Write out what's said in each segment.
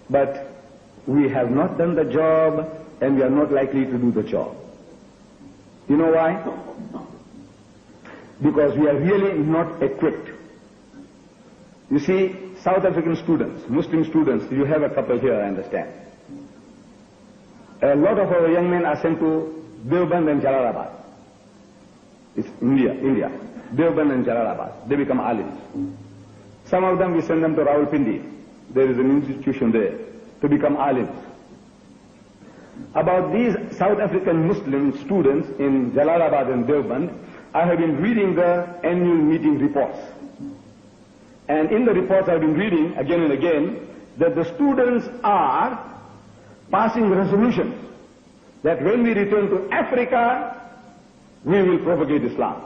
But we have not done the job, and we are not likely to do the job. You know why? Because we are really not equipped. You see, South African students, Muslim students, you have a couple here, I understand. A lot of our young men are sent to Deoband and Jalalabad. It's India. Deoband and Jalalabad. They become alims. Some of them we send them to Rawalpindi. There is an institution there to become alims. About these South African Muslim students in Jalalabad and Deoband, I have been reading the annual meeting reports. And in the reports I've been reading again and again that the students are passing resolutions that when we return to Africa, we will propagate Islam.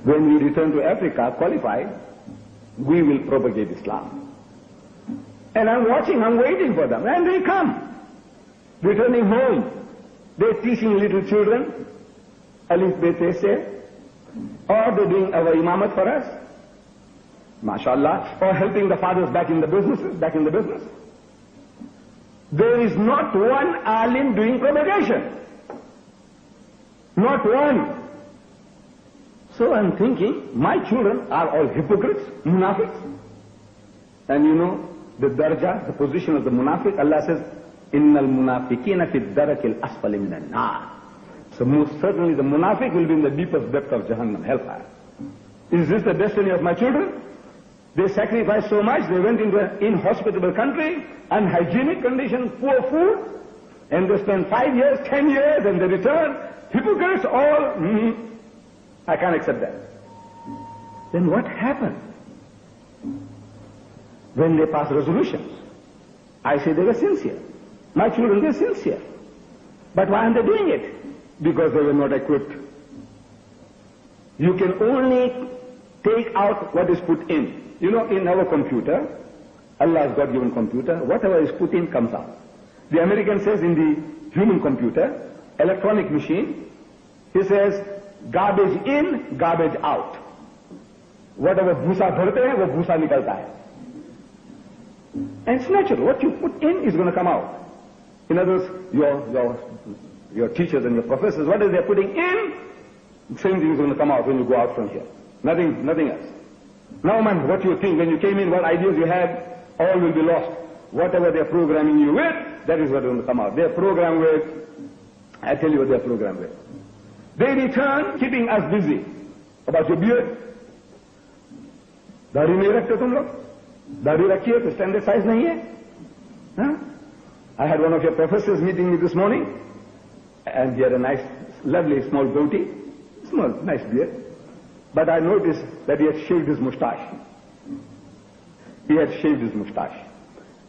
When we return to Africa, qualified, we will propagate Islam. And I'm watching, I'm waiting for them, and they come. Returning home, they're teaching little children, Alif Bete se, or they're doing our imamat for us, mashallah, or helping the fathers back in the business. There is not one alim doing propagation. Not one. So I'm thinking, my children are all hypocrites, munafiqs. And you know, the darja, the position of the munafiq, Allah says, Innal munafiqina fi darakil asfali minan nar. So most certainly the munafiq will be in the deepest depth of Jahannam, hellfire. Is this the destiny of my children? They sacrificed so much, they went into an inhospitable country, unhygienic conditions, poor food, and they spent 5 years, 10 years, and they return. Hypocrites all, I can't accept that. Then what happened? When they pass resolutions, I say they were sincere. My children, they're sincere. But why aren't they doing it? Because they were not equipped. You can only take out what is put in. You know, in our computer, Allah's God-given computer, whatever is put in comes out. The American says in the human computer, electronic machine, he says, garbage in, garbage out. Whatever bhusa bharte hai, wo bhusa nikalta hai. And it's natural. What you put in is going to come out. In other words, your teachers and your professors, what is they're putting in, the same thing is going to come out when you go out from here. Nothing else. Now, man, what you think, when you came in, what ideas you had, all will be lost. Whatever they're programming you with, that is what is going to come out. They're programmed with, I tell you what they're programmed with. They return, keeping us busy. About your beard. दाढ़ी नहीं रखते तुम लोग? दाढ़ी रखिए तो standard size नहीं है? Huh? I had one of your professors meeting me this morning, and he had a nice, lovely small goatee, small, nice beard. But I noticed that he had shaved his mustache. He had shaved his mustache.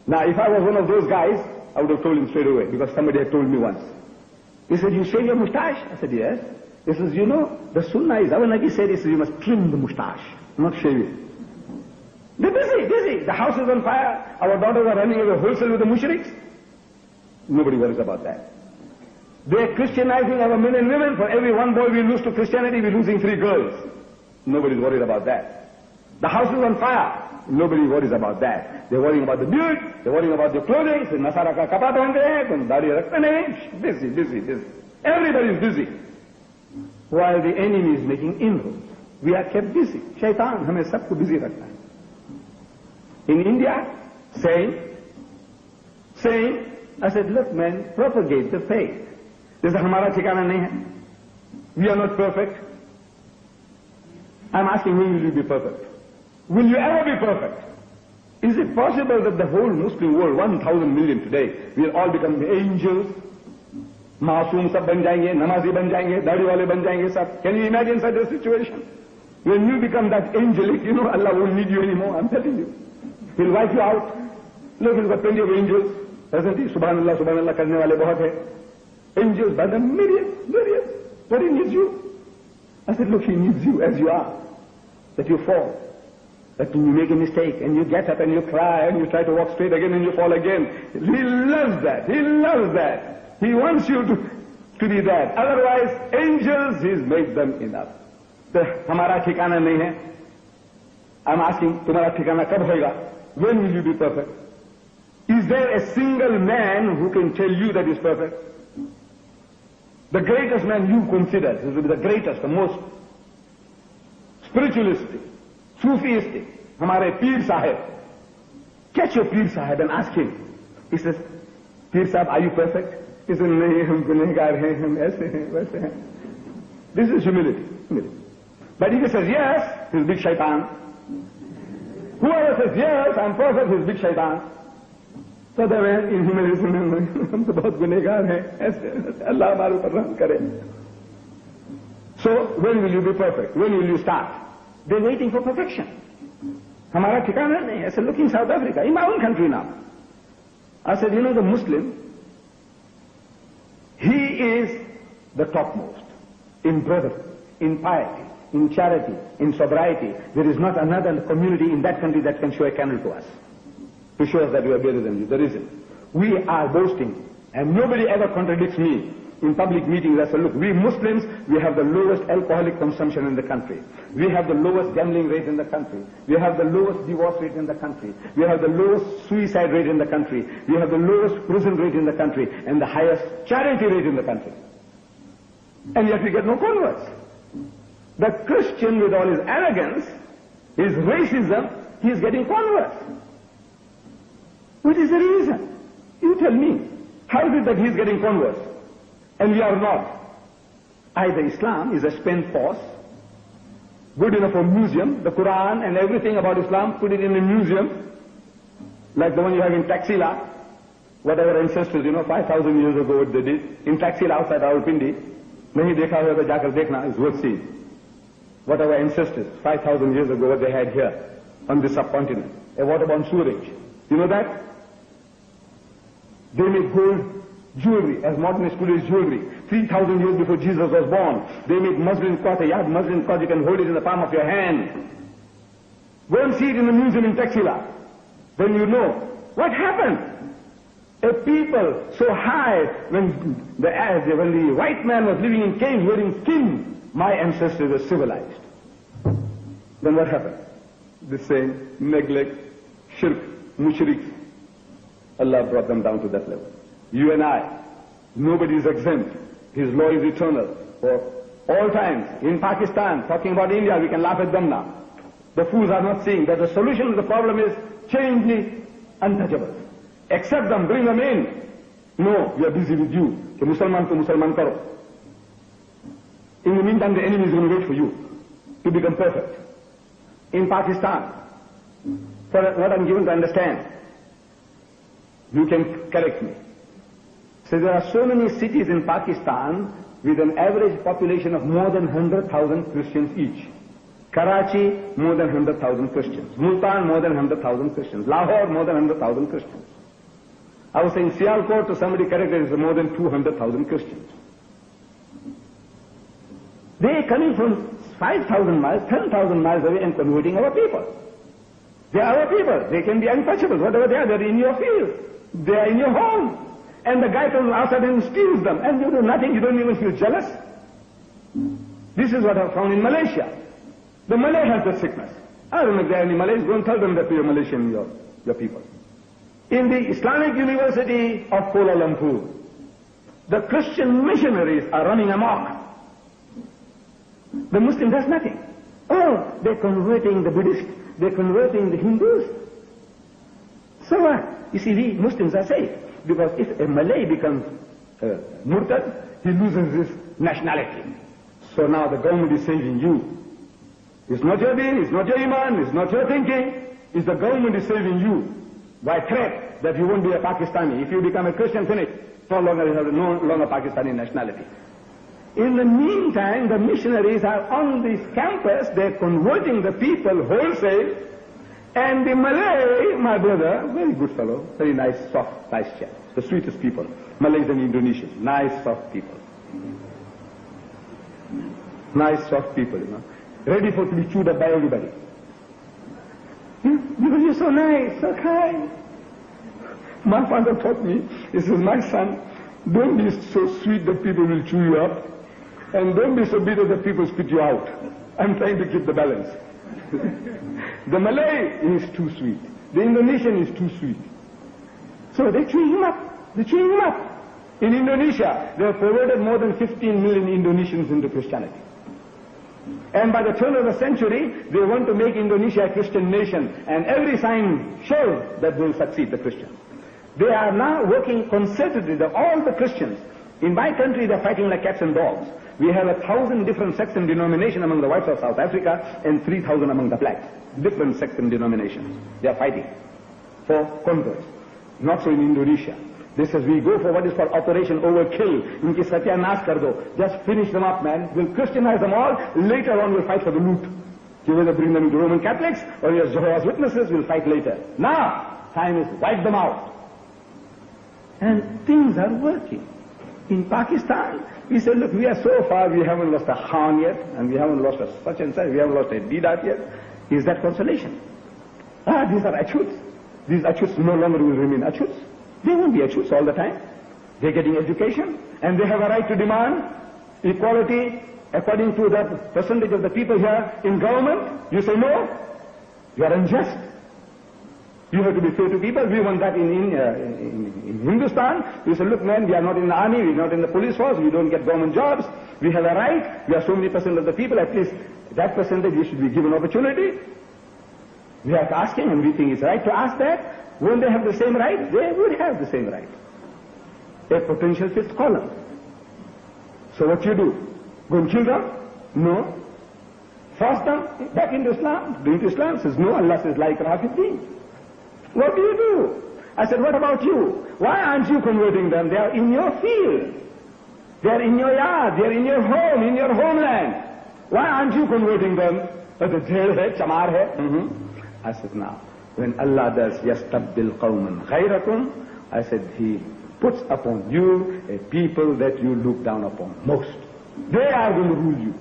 Now, if I was one of those guys, I would have told him straight away, because somebody had told me once. He said, you shave your mustache? I said, yes. He says, you know, the sunnah is, our Nabi said, he says, you must trim the mustache, not shave it. They're busy. The house is on fire. Our daughters are running away wholesale with the mushriks. Nobody worries about that. They're Christianizing our men and women. For every one boy we lose to Christianity, we're losing 3 girls. Nobody's worried about that. The house is on fire. Nobody worries about that. They're worrying about the beard. They're worrying about the clothing. So, Nasara ka kapda pehante hain, tum daadi rakhte nahi. Busy. Everybody's busy. While the enemy is making inroads. We are kept busy. Shaitan hame sabko busy rakhta hai. In India, saying, I said, look man, propagate the faith. This is hamara ठिकाना nahi hai. We are not perfect. I'm asking, when will you be perfect? Will you ever be perfect? Is it possible that the whole Muslim world, 1,000 million today, will all become angels? Masoom sab ban jayenge, namazi ban jayenge, daadi wale ban jayenge sab. Can you imagine such a situation? When you become that angelic, you know, Allah won't need you anymore, I'm telling you. He'll wipe you out. Look, he's got plenty of angels. Doesn't he? Subhanallah karne wale bahut hai. Angels by the millions. But he needs you. I said, look, he needs you as you are. That you fall. That you make a mistake and you get up and you cry and you try to walk straight again and you fall again. He loves that. He wants you to be that. Otherwise, angels, he's made them enough. So, hamara ठिकाना nahi hai. I'm asking, तुम्हारा ठिकाना कब होगा? When will you be perfect? Is there a single man who can tell you that is perfect? The greatest man you consider, this will be the greatest, the most spiritualistic, Sufistic, हमारे पीर साहब. Catch your पीर साहब and ask him. He says, पीर साहब, are you perfect? He says, नहीं, हम गुनहगार हैं, हम ऐसे हैं, वैसे हैं. This is humility. But if he says yes, he's big shaitan. Whoever says yes, I'm perfect, he's big shaitan. So the man in humility, हम तो बहुत गुनहगार हैं, ऐसे, अल्लाह हमारे ऊपर रहम करे. So when will you be perfect? When will you start? They're waiting for perfection. हमारा ठिकाना नहीं. I said, look in South Africa, in my own country now. I said, you know, the Muslim, he is the topmost in brotherhood, in piety, in charity, in sobriety. There is not another community in that country that can show a candle to us, to show us that we are better than you. There isn't. We are boasting, and nobody ever contradicts me. In public meetings, I say, look, we Muslims, we have the lowest alcoholic consumption in the country. We have the lowest gambling rate in the country. We have the lowest divorce rate in the country. We have the lowest suicide rate in the country. We have the lowest prison rate in the country, and the highest charity rate in the country. And yet we get no converts. The Christian, with all his arrogance, his racism, he is getting converts. What is the reason? You tell me. How is it that he is getting converts? And we are not. Either Islam is a spent force, good enough for a museum, the Quran and everything about Islam, put it in a museum, like the one you have in Taxila, what our ancestors, 5,000 years ago what they did, in Taxila outside Rawalpindi, nahi dekha hoga to jaakar dekhna, is worth seeing. What our ancestors, 5,000 years ago, what they had here, on this subcontinent, a waterborne sewerage. You know that? They made gold jewelry, as modern as today's jewelry. 3,000 years before Jesus was born, they made muslin cloth, a yard muslin cloth, you can hold it in the palm of your hand. Go and see it in the museum in Taxila. Then you know. What happened? A people so high, when the white man was living in caves wearing skin, my ancestors were civilized. Then what happened? The same neglect, shirk, mushriks. Allah brought them down to that level. You and I, nobody is exempt. His law is eternal. For all times, in Pakistan, talking about India, we can laugh at them now. The fools are not seeing that the solution to the problem is change the untouchables. Accept them, bring them in. No, we are busy with you. Ke Musalman ko Musalman karo. In the meantime, the enemy is going to wait for you to become perfect. In Pakistan, for what I'm given to understand, you can correct me. So there are so many cities in Pakistan with an average population of more than 100,000 Christians each. Karachi, more than 100,000 Christians. Multan, more than 100,000 Christians. Lahore, more than 100,000 Christians. I was saying Sialkot, to somebody corrected, is more than 200,000 Christians. They are coming from 5,000 miles, 10,000 miles away and converting our people. They are our people. They can be untouchables. Whatever they are, they're in your field. They are in your home. And the guy comes outside and steals them. And you do nothing. You don't even feel jealous. This is what I found in Malaysia. The Malay has the sickness. I don't know if there are any Malays. Go and tell them that we are Malaysian, your people. In the Islamic University of Kuala Lumpur, the Christian missionaries are running amok. The Muslim does nothing. Oh, they're converting the Buddhists. They're converting the Hindus. So what? You see, we Muslims are safe. Because if a Malay becomes murtad, he loses his nationality. So now the government is saving you. It's not your deen, it's not your iman, it's not your thinking. It's the government is saving you by threat that you won't be a Pakistani. If you become a Christian, finish. No longer Pakistani nationality. In the meantime, the missionaries are on this campus, they're converting the people wholesale, and the Malay, my brother, very good fellow, very nice, soft, nice chap, the sweetest people, Malays and Indonesians, nice, soft people. Nice, soft people, ready for to be chewed up by everybody. Because you're so nice, so kind. My father taught me, he says, my son, don't be so sweet that people will chew you up, and don't be so bitter that people spit you out. I'm trying to keep the balance. The Malay is too sweet. The Indonesian is too sweet. So they're chewing him up. They're chewing him up. In Indonesia, they have perverted more than 15 million Indonesians into Christianity. And by the turn of the century, they want to make Indonesia a Christian nation. And every sign shows that they will succeed, the Christians. They are now working concertedly, all the Christians. In my country, they're fighting like cats and dogs. We have 1,000 different sects and denominations among the whites of South Africa and 3,000 among the blacks. Different sects and denominations. They are fighting for converts. Not so in Indonesia. This is, we go for what is called Operation Overkill. Inki satyanas kar do. Just finish them up, man. We'll Christianize them all. Later on, we'll fight for the loot. You whether bring them into Roman Catholics or as Jehovah's Witnesses, we'll fight later. Now, time is wipe them out. And things are working. In Pakistan, we said, look, we are so far, we haven't lost a Khan yet, and we haven't lost a such and such, we haven't lost a Deedat yet. Is that consolation? These are achuts. These achuts no longer will remain achuts. They won't be achuts all the time. They're getting education, and they have a right to demand equality according to the percentage of the people here in government. You say no, you are unjust. You have to be fair to people. We want that in Hindustan. We say, look man, we are not in the army, we are not in the police force, we don't get government jobs. We have a right, we are so many percent of the people, at least that percentage we should be given opportunity. We are asking, and we think it's right to ask that. Won't they have the same right? They would have the same right. A potential fifth column. So what you do? Go and kill them? No. Force them back into Islam? Do into Islam? Says no, Allah says, like Rafiddin. What do you do? I said, what about you? Why aren't you converting them? They are in your field. They are in your yard. They are in your home, in your homeland. Why aren't you converting them? The jail hai, chamar hai. I said, now, when Allah does yastabdil qawman ghayrakum, I said, He puts upon you a people that you look down upon most. They are going to rule you.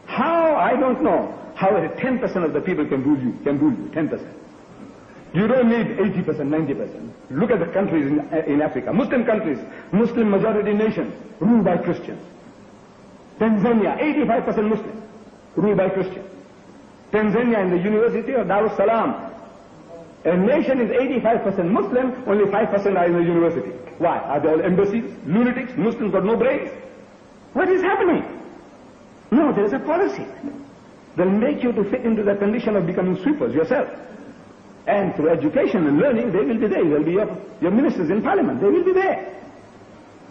How? I don't know. How 10% of the people can rule you, 10%. You don't need 80%, 90%. Look at the countries in Africa, Muslim countries, Muslim majority nations, ruled by Christians. Tanzania, 85% Muslim, ruled by Christians. Tanzania in the University of Dar es Salaam, a nation is 85% Muslim, only 5% are in the university. Why? Are they all embassies, lunatics, Muslims got no brains? What is happening? No, there is a policy. They'll make you to fit into the condition of becoming sweepers yourself. And through education and learning, they will be there. They'll be your ministers in parliament. They will be there.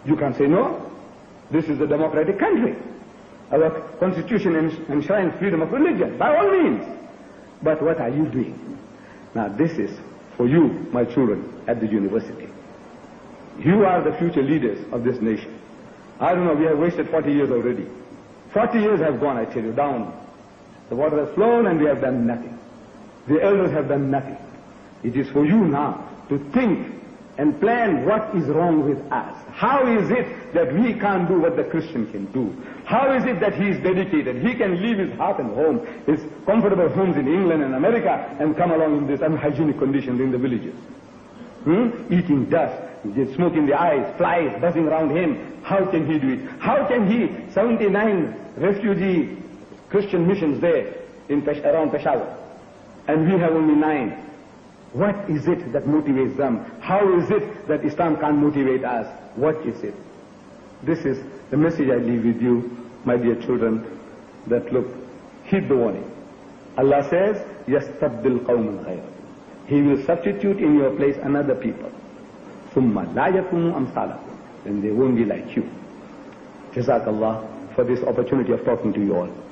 You can't say no. This is a democratic country. Our constitution enshrines freedom of religion, by all means. But what are you doing? Now this is for you, my children, at the university. You are the future leaders of this nation. I don't know, we have wasted 40 years already. 40 years have gone, I tell you, down. The water has flown and we have done nothing. The elders have done nothing. It is for you now to think and plan what is wrong with us. How is it that we can't do what the Christian can do? How is it that he is dedicated? He can leave his heart and home, his comfortable homes in England and America, and come along in these unhygienic conditions in the villages. Eating dust, smoke in the eyes, flies buzzing around him. How can he do it? How can he, 79 refugee Christian missions there around Peshawar, and we have only 9. What is it that motivates them? How is it that Islam can't motivate us? What is it? This is the message I leave with you, my dear children, that look, heed the warning. Allah says, يَسْتَبْدِلْ قَوْمًا غَيْرَكُمْ. He will substitute in your place another people. ثُمَّ لَا يَكُونُوا أَمْثَالَكُمْ. And they won't be like you. Jazakallah for this opportunity of talking to you all.